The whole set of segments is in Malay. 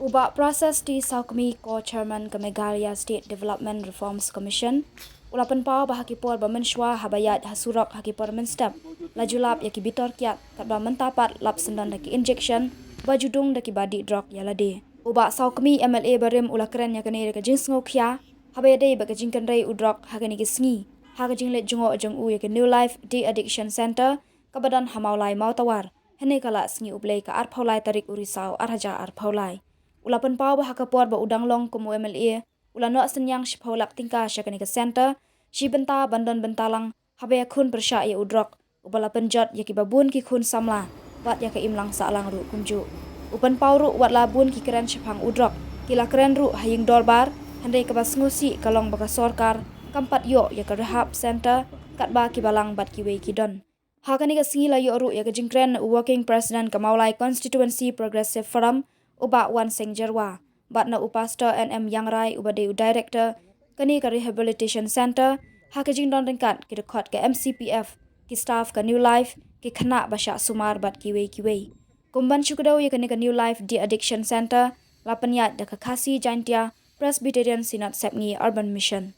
Ubah proses di Saukmi Co-Chairman ke Meghalaya State Development Reforms Commission, ulapan pau bahaki por bamenshwa habayat hasurok haki por menstep, lajulap yaki bitor kiat kat ba mentapat lap sendan daki injection, bajudung daki badi drug yalade. Ubah Saukmi MLA barim ula keren yakani reka jing sngok ya, habayade baka jingkan rei udrok hakani ki sngi, haka jinglet jungo jeng u yaki New Life De-Addiction Center, kabadan hamaulai mautawar, hene kala sngi ublei ka arpaulai tarik urisau arhaja arpaulai. Ulapan pau bah kapor ba udang long kumu MLA ula no senyang shpaulak tingka syakani ke center shi benta bandon bentalang habaya khun persya ya udrok ubala penjot yaki babun ki khun samla wat yaka imlang salang ru kumju upan pau ru wat labun ki keren shpang udrok kila keren ru haying dorbar handai ka basngusi kalong baka sorkar kampat yo yaka rehab center kat ba ki balang bat ki wei ki don hakani ka singi la yo ru yaka jingkren working president kamaulai constituency progressive forum uba Wan Seng Jerwa, bat na upastor NM Yang Rai uba deu director, kani ka rehabilitation center, haka jing don ringkat ki rekod ke MCPF, ki staff ka New Life, ki khana basya sumar bat kiwei. Kumban syukudau ya kani ka New Life De-Addiction Center, lapanyat da kakasi Jaintia, Presbyterian Synod Sepngi Urban Mission.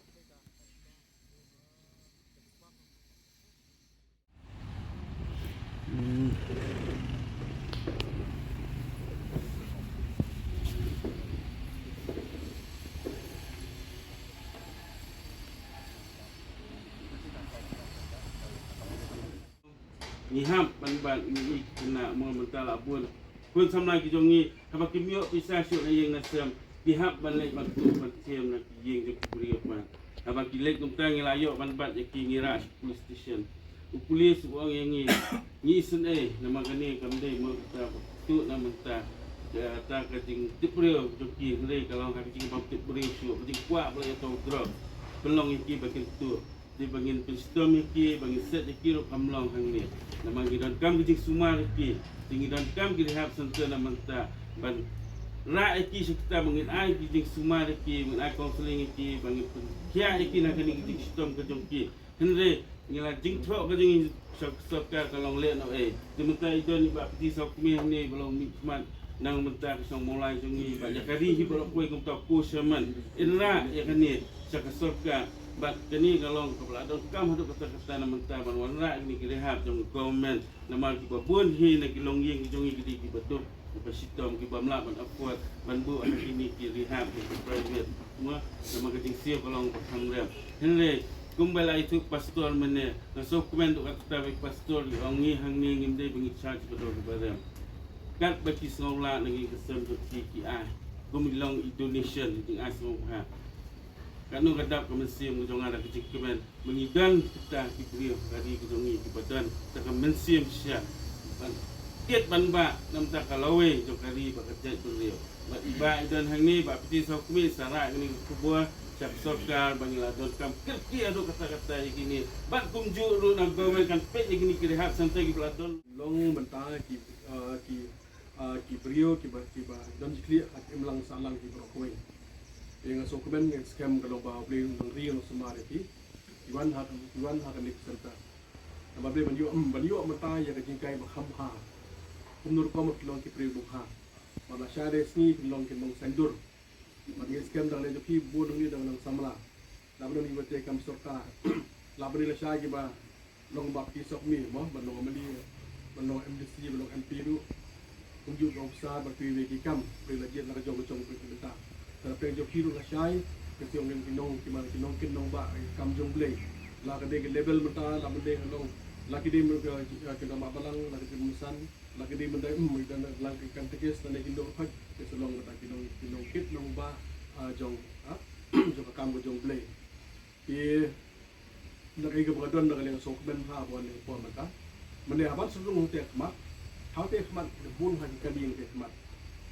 Niham ban ni kena mo mental abun kun samna ki jongi haba kimyo pisa syuk na yeng nasam pihak ban lek maktu ban tem na ki yeng je puri apa haba ki lek kum tang layo ban bat ki ngira police station polis wang yang ni sun nama kani kamdai mo ta tu na menta ta ka ting tiprio joki ndai kalau ka ting bab tiprio syuk ting kwa boleh to drop pelong iki bakin tu di bangin pistom iki bangin set iki ro kamlong hang ni nama gidan kam gijing sumar iki tingidan kam girihap sente na menta ban ra iki sekta bangin ai gijing sumar iki bangin ai counseling iki bangin kia iki na kani gijing stom ke jongki henre ngila jing thok ke jing sok ka kalong le no di menta idon ni ba piti sok mi ni belum mikmat nang menta kesong mulai jongi ba jakari hi bro koi kum ta ku shaman inra ya kani sakasokka bat kini kalau kepala don kam hadu kata-kata na menta ban wanra ini kirehab jong government nama ki babun hi na kilong yeng jongi gidi ki betul ki sitom ki bamla ban akwat ban bu ana ini ki rehab ki private semua nama kecing siap kalau pangram henre kumbala itu pastor mene na dokumen tu kata pastor ongi hangni ngimde bengi charge betul kepada kat baki songola ngi kesem tu ki ai kumilong Indonesia ting asmo ha kanu kadap kemensiam kejong ada kecik kemen mengidan kita kibrio kali kejongi kibadan tak kemensiam sia ban ket ban ba nam tak kalawe jong kali ba kerja beliau ba iba dan hang ni ba piti sokmi sara ni kubua sak sokar bangila don kam kerki adu kata-kata ini ba kumju ru na government kan pe ini kirihat santai ki peladon long benta ki brio ki ba don jikli at imlang salang ki brokoi yang sokumen yang scam kalau bawa beli nangri yang semari ti iwan hak ni serta nama beli banyu mata yang kejingkai makham ha umur kamu kilong ki brio ha mana syare sni kilong sendur bagi scam dang le joki bodong ni dang samla labu ni bote kam sorka labu ni la syagi ba long bab ki sok mi mo banong amali banong MDC banong MP du unjuk orang besar bertuju ki kam beli lagi nak jong kita tapi jauh kiri lah syai, kesiong yang kinong ba kam jong play, lagi dia level mata, lagi dia kinong, lagi dia mereka kena mabalang, lagi dia musan, lagi dia mendai dan lagi kan tekes dan kinong hak, keselong mata kinong kit nong ba jong kam jong play, lagi keberadaan lagi yang sok ben ha buat yang pun mata, mana abang sebelum hotel kemat, hotel kemat bun hak kali yang kemat.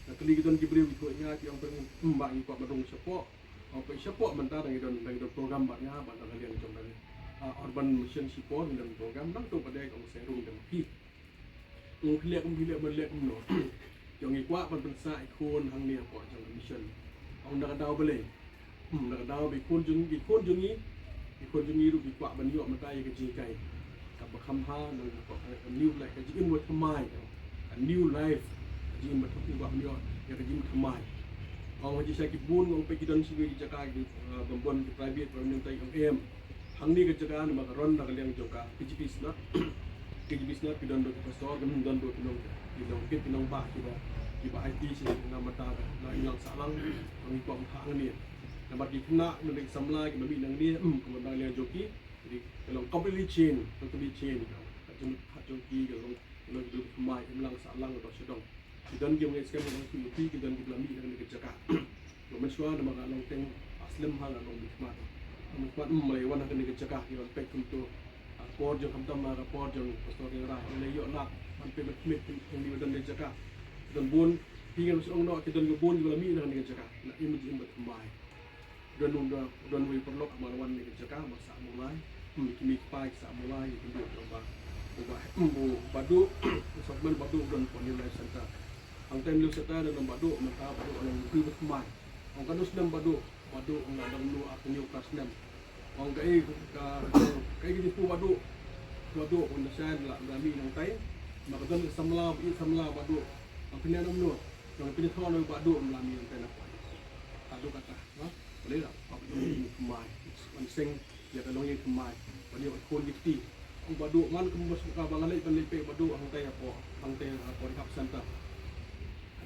Kali kita nak beri video nya yang penting mbak ikut berung support apa support mentah dengan program banyak banyak kalian macam ni urban mission support dan program nang tu pada kong serung dan pi lihat melihat no yang ikut pensa ikon hang ni apa macam mission orang dah tahu boleh dah tahu ikon jungi ru ikut banyak mentah yang kejikai kap khamha nang new life kejin buat kemai new life jim betul buat dia yang jim kemai Ong haji saya kibun ong pe kidon siwi jaka bambon ki private permanent tai ong em hang ni ke jaka na makaron na kaliang joka PGPs na PGPs na kidon do pastor gam don do pinong kidon ke pinong ba ki ba IT si na mata na ilang salang ang ipang hang ni na mati kena na nek samla ki babi nang ni kemudian liang joki jadi kalau completely change jung joki kalau duduk mai ilang salang do sedong Kidan game guys kami orang Filipi kidan di Belami dan di Kecaka. Kemudian suara nama orang teng aslim hal orang Bikmat. Bikmat melawan akan di Kecaka. Yang pek untuk por jeng kamtam mara por jeng pastor yang rah. Yang yuk nak sampai berkemit yang di badan di Kecaka. Dan bun tinggal seorang nak kidan gebun di Belami dan di Kecaka. Nak imut kembali. Dan we perlu kemalawan di Kecaka masa mulai. Kini pai sa mulai penduduk orang badu sokmen badu dan ponilai center. Ang time lu serta dalam badu maka badu orang lebih berkembang. Ang kadus dalam badu ang dalam lu aku new class 6. Ang kai gini pu badu unda saya lah berami nang tai. Maka dan samla badu. Ang pinanam lu yang pinit thon lu badu melami nang tai nak. Badu kata, ha? Boleh tak? Apa tu kembang. Ang sing ya kalau yang kembang. Badu kon dikti. Ang badu man kembus ka bangalay panlipe badu ang tay po ang tay po di center.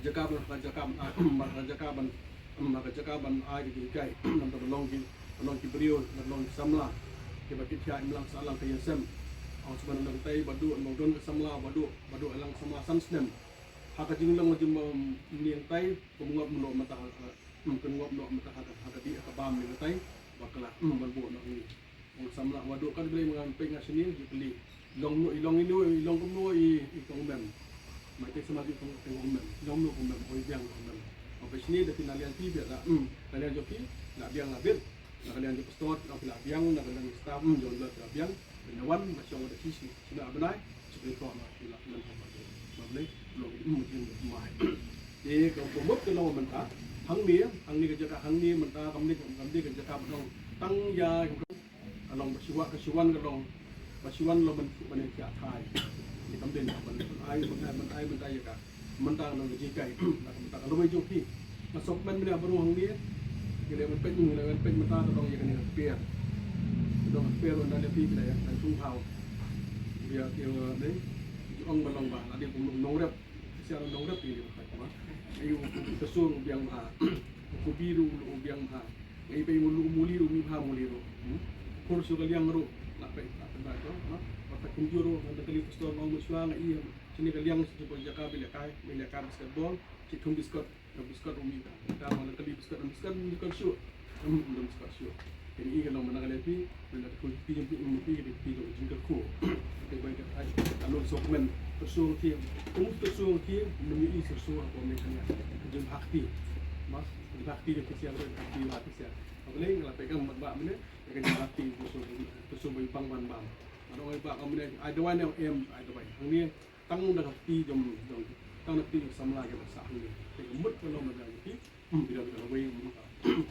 Jakaban ay di kai nam tolong ki brio tolong ki samla ki bakit ya imlang salang kay sem ang sebenarnya ng tay badu ang don ka samla badu alang samla sansnem haka jing lang majum niang tay kumngop no mata kumngop no mata haka di ka bam ni tay bakala banbu no ni ang samla badu kan beli mga penga sini di beli ilong kumno itong mem Mati semaji tengok mem, nom mem, oi biang mem. Apa sini dah tinalian ti biar lah, kalian joki, nak biang labir, nak kalian jok store, nak biang, nak kalian staff, jual lah biang, benawan macam ada sisi, sini abenai, seperti tu lah, sila kalian apa tu, boleh, belum mungkin mai. Jadi kalau pemut kalau mentah, hang ni kerja hang ni mentah, kami kerja betul, tang ya, kalau bersiwan kalau bersiwan lo menikah thai. Di kampen man ay ya ka mentang nang jikai mentang lo joki masuk men benda baru hang dia kira men pen mata tong ya kan pier on dale pi ya kan tung hau dia dei ong balong ba ada pun nongrep siapa nongrep ini apa ayu kesung biang ha ku biru biang ha ai pe muli mi ha muli ro kursu kaliang ro nak pe tak tu tak kunjuro ada kali pastor mau muswa ngai sini kaliang sejuta jaka bila kai basketball citum biskot umi kita mana kali biskot shoot shoot jadi kalau mana kali pi bila tu pi jingkar ku baik ai kalau sokmen tersuang tim menyi tersuang apa mereka jum hakti mas hakti dia kesian hati sia boleh ngelapekan mbak mana dengan hakti tersuang bang Ano ay ba kami na ay dawan ng ay dawan ang ni tang na ti jom tang na ti samla ga sa ang ni te mut ko no ma ti bila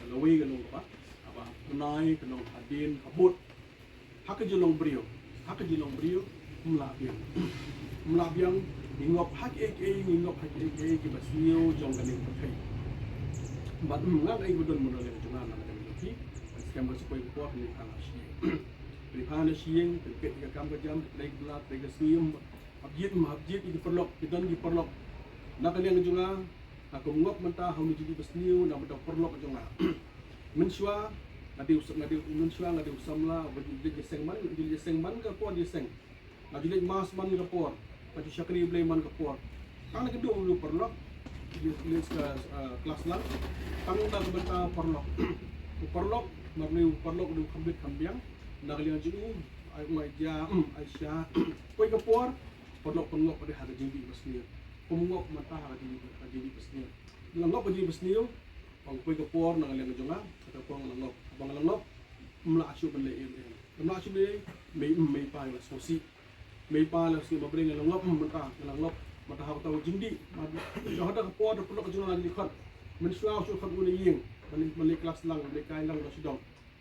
laway ga no ba aba unay ko adin habut haka jilong brio mlabiang ngop hak ki basniyo jong ganing patay bat nga ay gudon mo na le jona na ga ti skam ba sa ko ni kala shi Rihana siang, terkait dengan kamera jam, terkait belat, terkait siam, habjit itu perlok, kita ni perlok. Nak kalian juga, aku ngop mentah, hau jadi besniu, nak mentah perlok juga. Mensua, ngadi usamla, jadi seng man ke por, ngadi mas man ke por, ngadi syakri blay man ke por. Kang nak kedua dulu perlok, jenis kelas lang, kang tak mentah perlok, perlok, ngadi perlok dulu kambiang. Nak lihat juga, ay maja, Aisyah, kau ikapor, perlu pengok pada harga jadi besniu, pengok mata harga jadi besniu, langop jadi besniu, pang kau ikapor nak lihat juga, atau pang langop, abang langop, melasu beli, mei pa yang sosi, mei pa yang sosi, memberi langop mata harga tahu jindi, kalau ada kapor, ada perlu kejualan lagi kat, mensuah sukat boleh yang, beli kelas lang, beli kain lang dah sudah.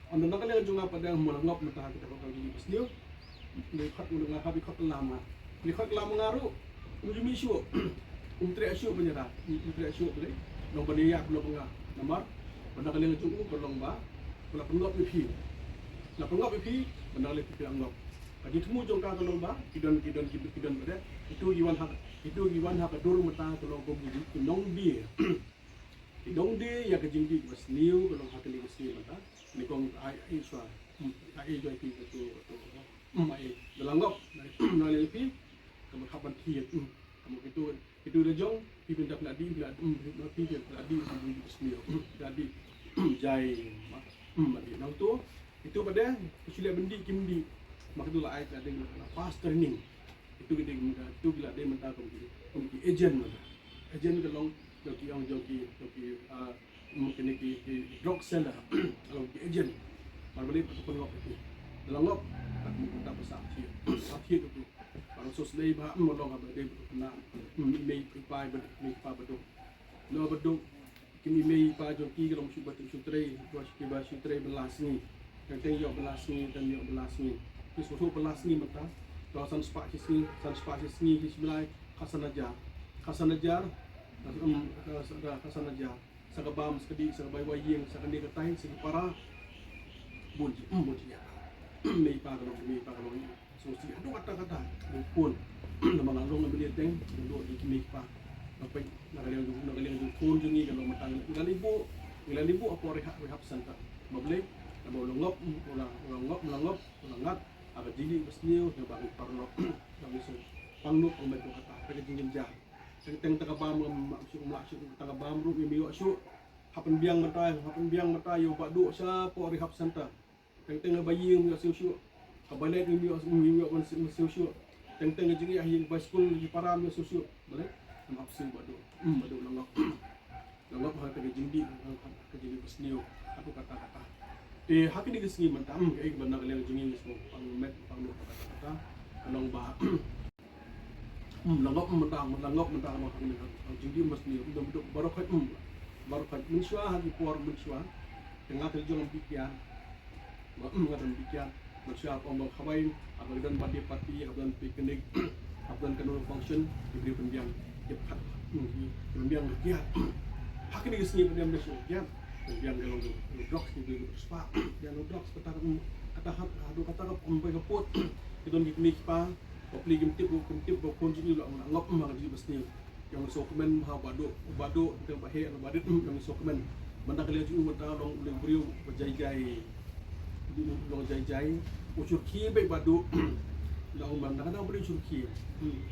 Anda nak lihat juga pada melangop mentah kita bakal jadi besniu, lihat udah ngahabi kot lama, lihat lama ngaru, ujung isu, umtri isu penyerah, boleh, nombor dia belum namar benda kalian jung belong ba pula penggap pi la penggap pi benda kalian pi anggap kaji temu jong ka kalong ba kidon pada itu iwan hak adur mata kalong ko budi kinong di kinong di ya kajing di was new kalong hak li was new mata ni kong ai swa ai joy pi tu ai dalanggap na le pi kamu kapan tiet kamu itu rejong pi pindah peladi pi peladi was new peladi jai mati nang tu itu pada kusilia bendi kimdi maka itulah ayat ada fast training itu kita itu bila dia mentah komiti agent mana agent kalau joki orang joki mungkin ki drug seller kalau ki agent balik ataupun ngop itu dalam ngop aku tak besar sakit itu kalau sosai bah molong apa dia kena mei pai betul no betul kimi mei pai joki kalau cuba sutre dua sutre belas ni yang yo belas ni dan yo belas ni susu belas ni mata kawasan spakis ni di sebelah Hasan Najar Hasan Najar sagabam sekedi sagabai wayeng sagandi katain segi para bunji ya mei pa kalau so si adu kata-kata pun nama ngalong ngambil teng dulu di mei pa apa nakaliang pun jungi kalau mata 9,000 apa rehab center mablik nama ulangop ulangat agak jadi mestinya dia bagi parno kami so pangnuk membantu kata pada jingin jah teng tagabam maksud tagabam ru mi wasuk hapen biang mata yo badu sa po rehab center teng bayi mi wasuk kabalet mi wasuk teng jingi ahin baskul di param mi wasuk boleh maksud badu langap ha pada jindi ke jindi mestinya aku kata haki ni kesini mentam kayak benar kalian jengin semua pangmet panglut kata kanong ba langgap mentang mau kami jengin mesti untuk barokat mensua haki por mensua tengah terjun pikiran ngadan pikiran mensua apa mau kawain apa dan parti apa dan piknik apa dan kanong function diberi pendiam cepat pendiam kiat haki ni kesini pendiam besok kiat yang kalau drugs itu spa yang drugs kata sampai kepot itu nikmat pa popli gimtip kunci juga ngop mah di besni yang sokemen ha bado kita bahe badit yang sokemen benda kalian juga mata long uleng beriu berjai-jai long jai-jai ucur ki baik bado long benda kadang beri ucur ki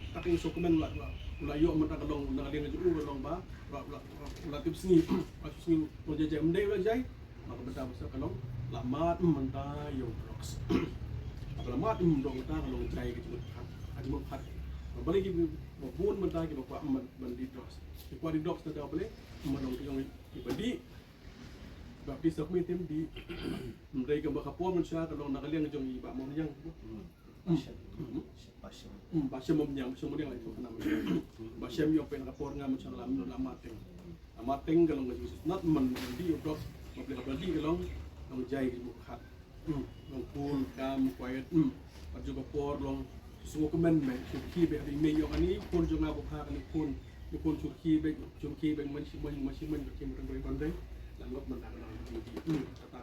tak yang sokemen ulah yo mata kalong kalian juga long ba latip seni jajai mendai jai maka betul besar kalau lamat mentah yo drugs lamat dong mentah kalau jai ke cuma ada menghat balik ibu bun mentah ke bapak mandi drugs kuat di drugs tak boleh menong yang ibadi bapti sakmi tim di mendai ke bakapon manusia kalau nak kalian jong ibak mau yang Basyam memnyam semua dia itu kenapa Basyam yo pen rapor ngam macam lamateng kalau nggak bisa not mandi drop mobil beli kalau long jai di bukat long pun kam quiet baju kapor long semua komen me surki be hari me yo ani pun jo ngabuk ha ani pun surki be masih berkim rendai langgop mentang kata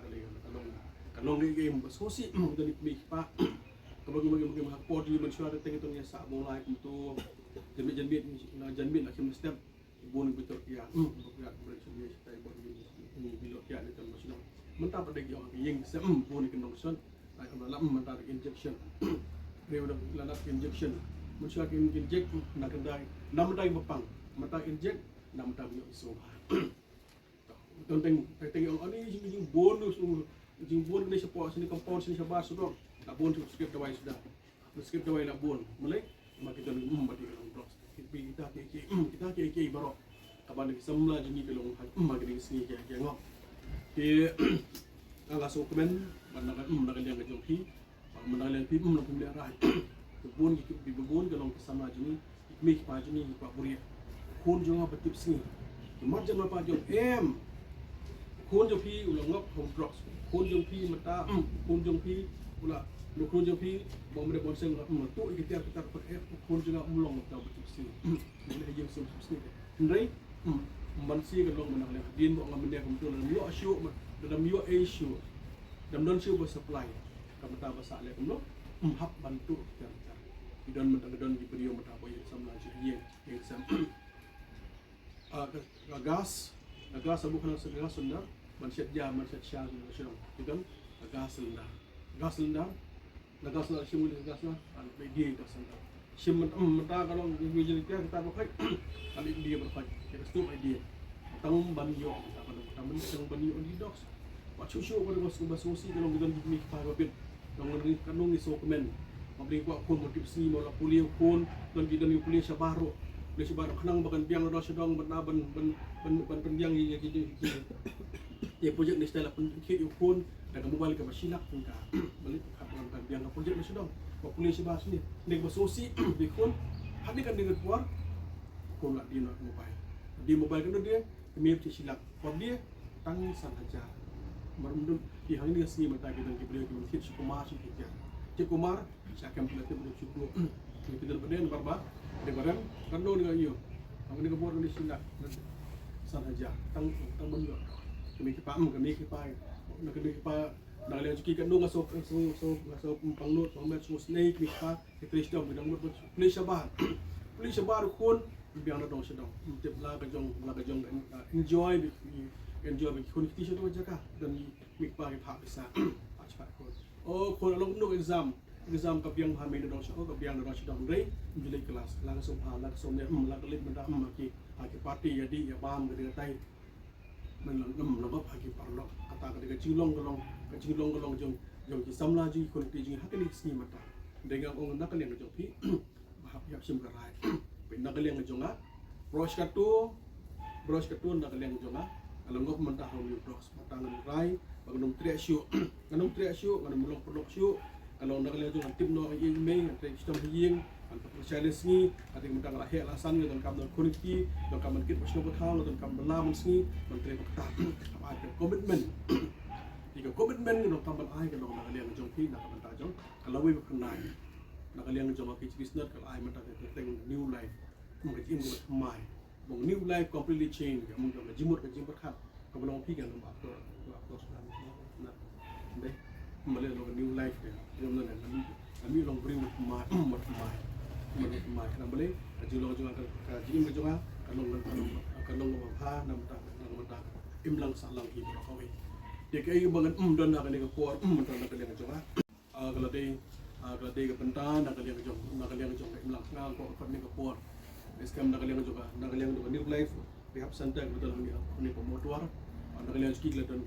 kalau game sosi dari mikpa kalau bagi hakpor di manusia ada tengah tengah sak mulai untuk janbit nak kim step bun betul ya boleh saya buat ini bilok ya itu maksudnya mentah pada yang bun kenongson dalam mentah injection dia udah landak injection manusia inject nak kendai nam dai bepang mentah inject nam dai iso tentang ini jing bonus jing bon ni support sini compound sini sabar sudah nak bon skip dawai sudah skip dawai nak bon mulai mak kita mati kalau blok kita ke baru kapan lagi semula jenis pelong mak kita sini ke ngok ke angka sokemen mana yang kejoki mana yang pim nak pilih arah bon kalau sama jenis mik pa jenis pak buri kon jangan betip sini macam apa jom kon jo pi ulang ngok home drugs kon jo pi mata kon jo pi ulah lu kon jo pi bom de bon seng tu kita kon jo ngok mulong mata betul sini boleh yang sini ndai mansi ka long mana din mo nga mende kum tu dalam yo asyu dalam yo issue dalam don siu supply ka mata basa le kum lo hap bantu kan idon mata don di periode mata boy samla ji ye sam gas abu kana gas sunda man syat ja man syat sya ni syong idon gas sunda gas la simu gas la al bedi gas sunda sim mata kalau bijil kita pakai al dia berfaj kita stop idea tang ban yo ta ban tang ban yo di docs wa chu pada bos sosi kalau kita di pa babit dong ni kanung ni so komen mabri ko kon motif sini mola puliu kon don di dan puliu sabaro kanang bagan biang do sedong ban pendiang ye projek ni style pun kit yu kon daga mobile ka masilak pun ka balik kapang kan biang projek ni sedong wa puliu sabas ni nek sosi di kon hadi kan dengan keluar kon nak di mobile kan dia kami silap kon dia tangisan aja merundum di hang ni sini mata kita ki beliau ki Kumar si kerja Cik Kumar siakan pelatih beliau cukup kita berden barba de barang kando dengan yo kami ni kebuat ni silap sahaja tang benyo kami ki pa nak kami pa nak lihat cuki kando ngaso panglut pamet semua snake ki pa Kristo bidang mut Police Sabar kon biang na dong sedang tip la ka jong enjoy bi kon ti so jaga dan mik pa ki phak bisa achpat ko kon long no exam ka biang ha me dong so ka biang na dong sedang rei juli kelas langsung ne la ka lit menda ki party jadi ya bam ke tai men lang ba ki parlo kata ka jinglong golong jong ki samla ji kon ti ji ha ka ni sni mata dengan ong nak liang jong pi bahap yap sim ka rai pe nak liang jong a brush katu nak liang jong a along mentah rom yu brush mata ngan rai bagnum tre syu nganum mulong pelok syu kalau nak liang jong tip no ye me tre sistem ying an challenge ni ati mentang la he la san ngan kam don kuniti don kam kit pasno bathang don kam lam sni don tre ta apa commitment jika komitmen dengan tambal ai kalau nak liang jong pi nak mentah jong kalau we kenal nak liang jong ki business kalau ai mentah teng new life mung jim buat mai mung new life completely change mung jimut khat ko belong pi kan ba to na deh male lo new life ya jom nan kami long bring mai kan boleh jilong jong ka jim jong kalong ha nam ta imlang salang hi ko we dia kaya bangan dan nak kena kuat mentang nak kena jong kalau dia ke pentan nak kena jong imlang ngal ko kena kuat skam nak kena jong new life rehab center betul ni pemotor nak kena skik dan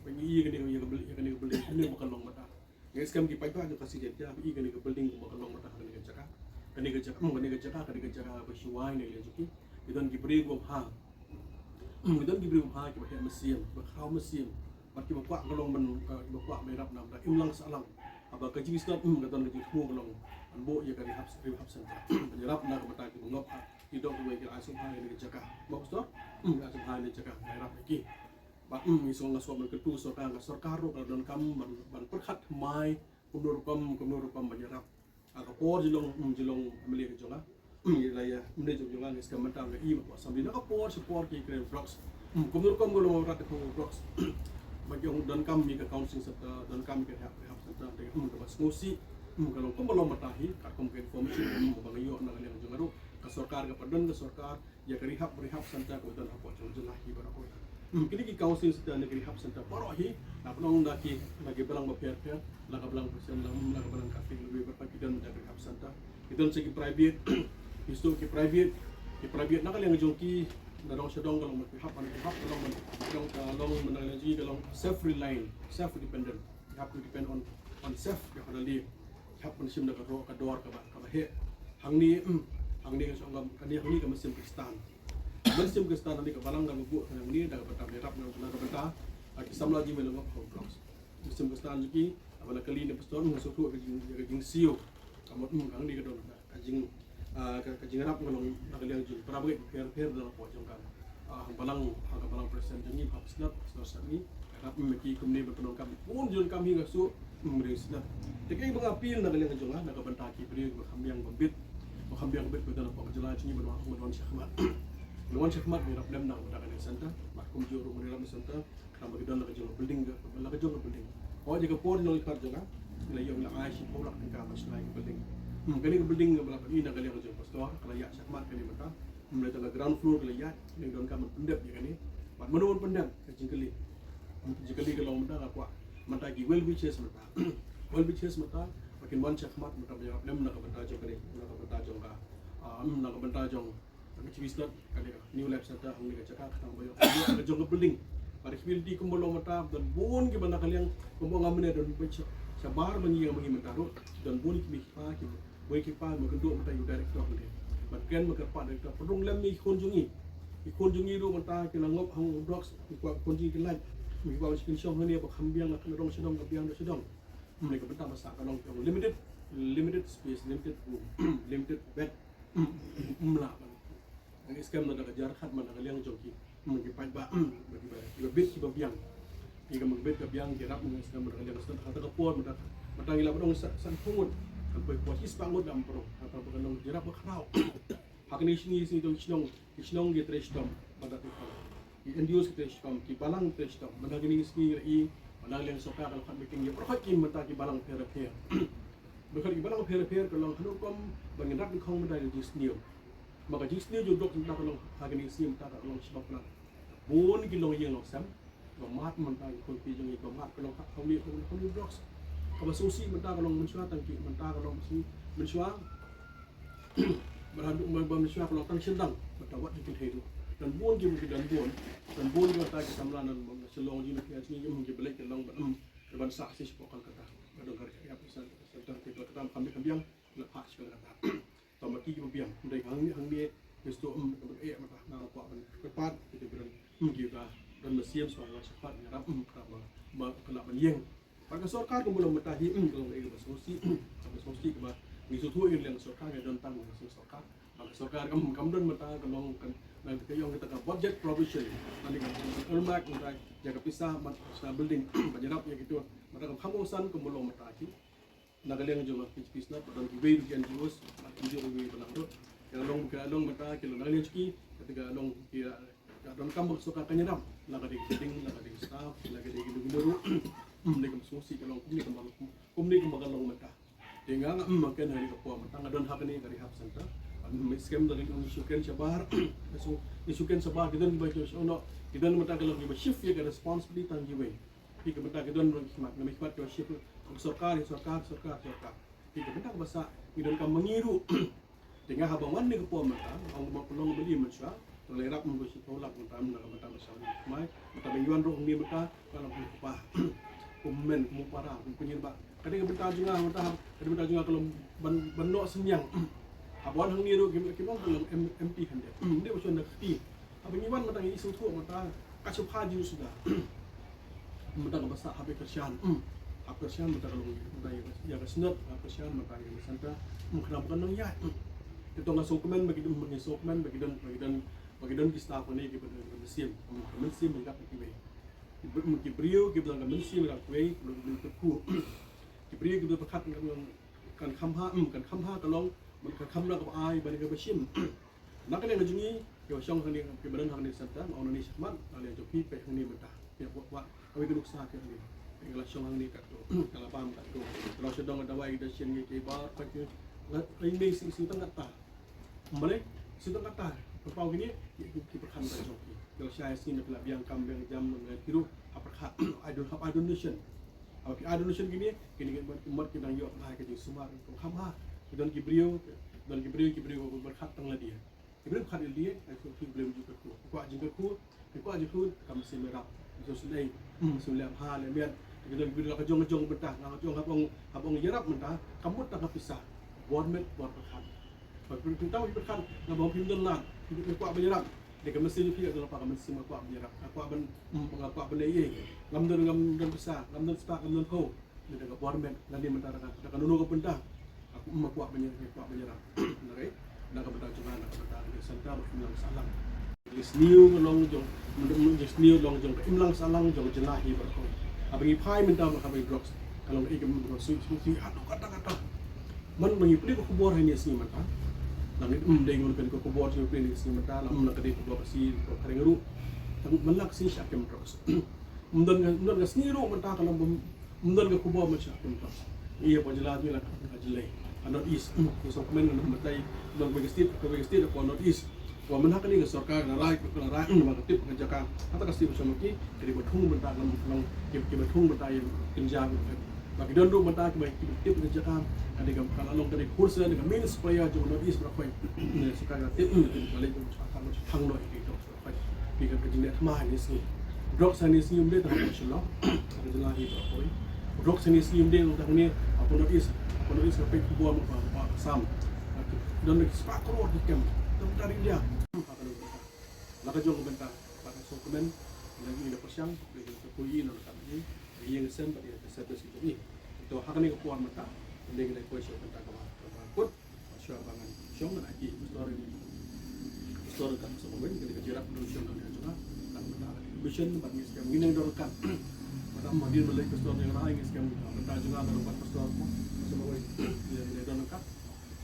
pengi kena beli ini bukan long mata skam ki pai pa nak kasih dia kena building bukan long mata kena jaga bersyuai ni lagi kita ki beri gom ha ki bah mesin bah mesin bagi bapak kalau bapak merap nam dah imlang salang apa kaji wisdom kata nak jitu kalau anbo ia kari hab center menyerap nak betul ki ngop hidup dua kira asum hai ni jaga bagus tu asum hai ni jaga merap lagi bak isong ngaswa berketu sorang sorkaro kalau don kam ban perkhat mai kumur kam menyerap akapor jilong ameli ke jonga ilaya mende jonga ni skam mata ga i ba sambil akapor support ki kren vlogs kumur kam golong rat ko vlogs bagi orang dan kami ke counseling serta dan kami ke rehab serta dengan dapat solusi kalau kau belum matahi kau ke informasi bang yo nak liang jongaru ke sarkar ke padan ke sarkar ya ke rehab serta ko dan apa jelah ibarat ko kini ki counseling serta negeri rehab serta parohi nak nong daki bagi belang beper laka belang persen laka belang kafe lebih berpaki dan menjaga rehab serta itu segi private isu ki private nak liang jongki darong sedong kalau menghap kalau menangaji kalau self reliant self dependent you have to depend on self ya kada li hap mensim dak ro ka dor ka he hang ni ka songam kan ni hang ni ka mesim kristan ni ka balang ka bu hang ni dak patah merap na ka benta aki samla ji melong ko blocks mesim kristan ji abala kali ni pastor ngaso tu ka jing sio kamot hang ni ka don ka jing rap ngalong nakaliang jul para bagay per dalam pojong kan ang balang present jangi hap snap sami rap meki kumni berpenon kami pun jul kami ngasu mring snap tekai bangapil nakaliang jol nakabantaki beri kami yang bebit betul apa jalan sini berdoa syahmat Lawan Syekmat mirap dem nang dak ni center, mat kum juru mirap ni center, kam bagi don la jong building la jong building. Oh jaga por nol ikat jaga, la yong la ai si polak ni kam mas lain building. Kali building bala ini nak kali jong pastor, kalau ya Syekmat kali mata, mulai tengah ground floor kali ya, ni don kam pendep ya ni. Mat menurun pendep jengkeli. Jengkeli kalau mata apa, mata gi well beaches mata. Well beaches mata, makin wan Syekmat mata mirap dem nak benta jong kali, nak benta jong ka. Nak benta jong Civistat kali new lab center ang ni cakap tang bayo ang jong building para community kumbolo mata dan bon ke bana kaliang kumbo ngamne dan becha sabar mangi mangi mata do dan bon ki boy ki pa mo kendo mata yu director ni batken mo ka pa director pedung lem mi konjungi do mata ki langop hang drugs ki kwa konjungi ki light mi kwa skin shop ni ba khambiang la kan rong sedong ka biang do sedong ni ka benta masa ka long limited space limited room limited bed mla ang scam na nakajar khat man nakaliang joki magipad ba bit ki babiang iga magbit ka biang girap ng scam nakaliang sa kata kapor matang ila bodong san pungod ang pagpuas ispangod ang pro apa baganong girap makraw hakni sini dong sinong gi trestom pada tikal i endios ki trestom ki balang trestom managini ski i manaliang soka kalau khat meeting ya pro ki mata ki balang therapy bukan ki balang therapy kalau hanukom banginrak ni khong madai di sniu maka jis ni jodok tentang kalau hagani sim tak kalau sebab nak bon kilong yang sam mat mentang kon pi jeng itu mat kalau kau ni drugs kalau susi mentang kalau mensuat tangki mentang kalau si mensuat berhadap mensuat kalau tang sedang bertawat dikit itu dan bon ki dan bon ki tak samlanan selong ji nak ni mungkin belai kelong ban saksi sepokan kata kadang hari apa sedang kita ketam kami yang lepas kata mati ki biang dai hang ni gesto mata na kwa ban kepat kita beran kita dan mesiam soal cepat nyarap ba kala ban yeng pada sarkar ko belum matahi kalau ai basosi ke ba ni so thu yang sarkar ga don tang sarkar sarkar kam don mata kalong kan na kayong kita ka budget provision ani kan ulmak untai jaga pisah mat building banyarap ya gitu mata kam hamusan ko belum matahi nagaling jong pis na padang gibe dian jus injo gibe palado kalong mata kilo nagaling ski ketika long kira don kambok suka kanyadam laga di kiting laga di staff laga di ginduru legam sosi kalong kumni kambang mata tinga makan hari ko mata ngadon hakni dari hap center scam dari ang isuken sabar so isuken sabar kidon ba jo ono kidon mata kalong gibe shift ya responsibility tang gibe Ika benda kidon hikmat, nama hikmat kau syif sarkar. Ika benda bahasa kidon kau mengiru. Tengah habang wan ni kepuan mata, orang mau pelong beli macam, terlerap membersih tolak mata nak mata besar. Mai, mata bayuan roh ni mata kalau apa, komen parah, penyebab. Kadang benda juga kalau benok senyang. Abang hang ni roh kimong kalau MP kan dia. Dia macam nak ti. Abang ni wan mata isu tu mata kacau haji sudah. Mata bahasa habis kersian mata kalau mata ya kesenat kersian mata yang santa kenapa kan nang ya itu nggak sokumen bagi don di staff ni kita mesim mereka pergi brio kita bilang mesim mereka pergi belum terku brio kita berkat kan kamha kalau kan kamla ke ai bagi ke mesim nak kena ngajungi yo syong hani ke badan hani santa mau ni Syekmat ale joki pe hani mata ya buat kami keduk sah ke ni kalau syong ni kat tu kalau paham kat tu kalau sedang ada wai dah sien ni ke bar pakai ini sing tengah ta boleh sing tengah ta pau gini kita berkham kat joki kalau saya sini nak biang kambing jam tiru apa I donation gini umat kita yo lah ke semua kham ha dan kibrio berkhat tang la dia kibrio khat dia aku kibrio juga ku kuat kami semerap sudah sudah hal yang kita bila kejong betah habang yarap mentah kamu tak pisah bormet berkat kita berkat ngabang pindon lah kita kuat berjarap dia mesti juga kalau pak mesti kuat berjarap kuat benda ngamdon besar ngamdon spak ngamdon ko dia ke bormet nanti mentah akan nunu ke pentah aku kuat berjarap nak betah cuma nak betah di sentra berfilang salam Sniu long jong, sniu long jong, imlang salang jong jenahi berkau. Abang ipai minta nak abang drugs. Kalau ikut drugs, aduh kata. Man mengimpli ke kubur hanya sini mata. Nang deng mun kan ko bor jo pin ni simata lam nak de ko pasi ko karengaru tang malak si syakem terus mundan ga sniru menta kana mundan ga kubo ma syakem terus iya pajala tu la ka jilai not east ko so komen no matai non ko state ko not east wa man hakani ga sarkar na rai ma tip ga jaka ata ka sti so maki kri bathung menta lang ke bathung menta yang kinjang bagi dondu menta ke baik tip ga jaka ada ga kala long dari kursa ga main supaya jo not east berapa ne sekarang tip balik ko akan hang no itu because the mind is drugs and is new day the national ada lagi berapa drugs and is new day untuk ni apa is sampai ke buah apa sam dan sepak keluar di camp dari dia laka jong bentar pada dokumen lagi ada persiang dengan kekuyi nak kami yang sen pada satu situ ni itu hak ni kepuan mata dengan kuasa bentar kemana syah bangan syong lagi story kan semua ini ketika jerak production dan juga kan mission bagi skam ini dorkan pada model balik ke store yang lain skam bentar juga ada tempat store semua ini dorkan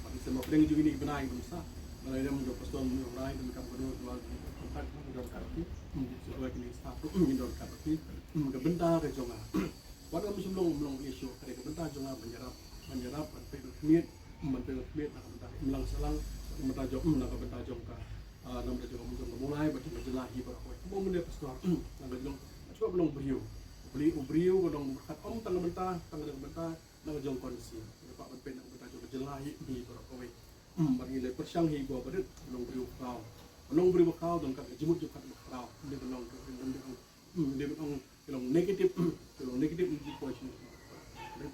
pada semua pering juga ini benar itu sah kalau dia menjadi store yang lain dan kan kedua tempat dorkan itu sesuai ini satu ini dorkan itu ke bentar ke juga pada musim long isu ketika bentar juga menyerap penyet akan bentar melang selang bentar jom nak bentar jom ka nam da jom mulai baca jelahi berapa mau mendia pastor nam da jom cuba belum beriu ko dong berkat tang bentar nam jom kondisi pak ben nak bentar jom jelahi ni berapa we bagi le persiang hi go badet belum beriu kau dong kat jemut jukat kau dia belum negatif di posisi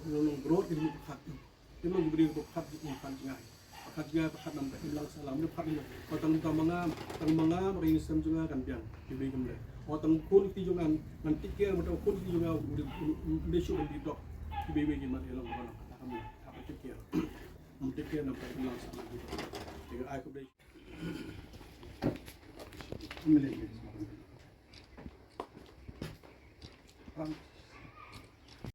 belum growth di kat dia belum beriu kat makan jangai pakat nam ka ilang salam ni pakat ni tang mga ring sem juga kan pian kibri kemle tang kun ti juga ngan tikir mata kun ti juga de shu di dok kibri ni mat ilang kono kata kamu apa tikir nam ka ilang salam dengan ai ko de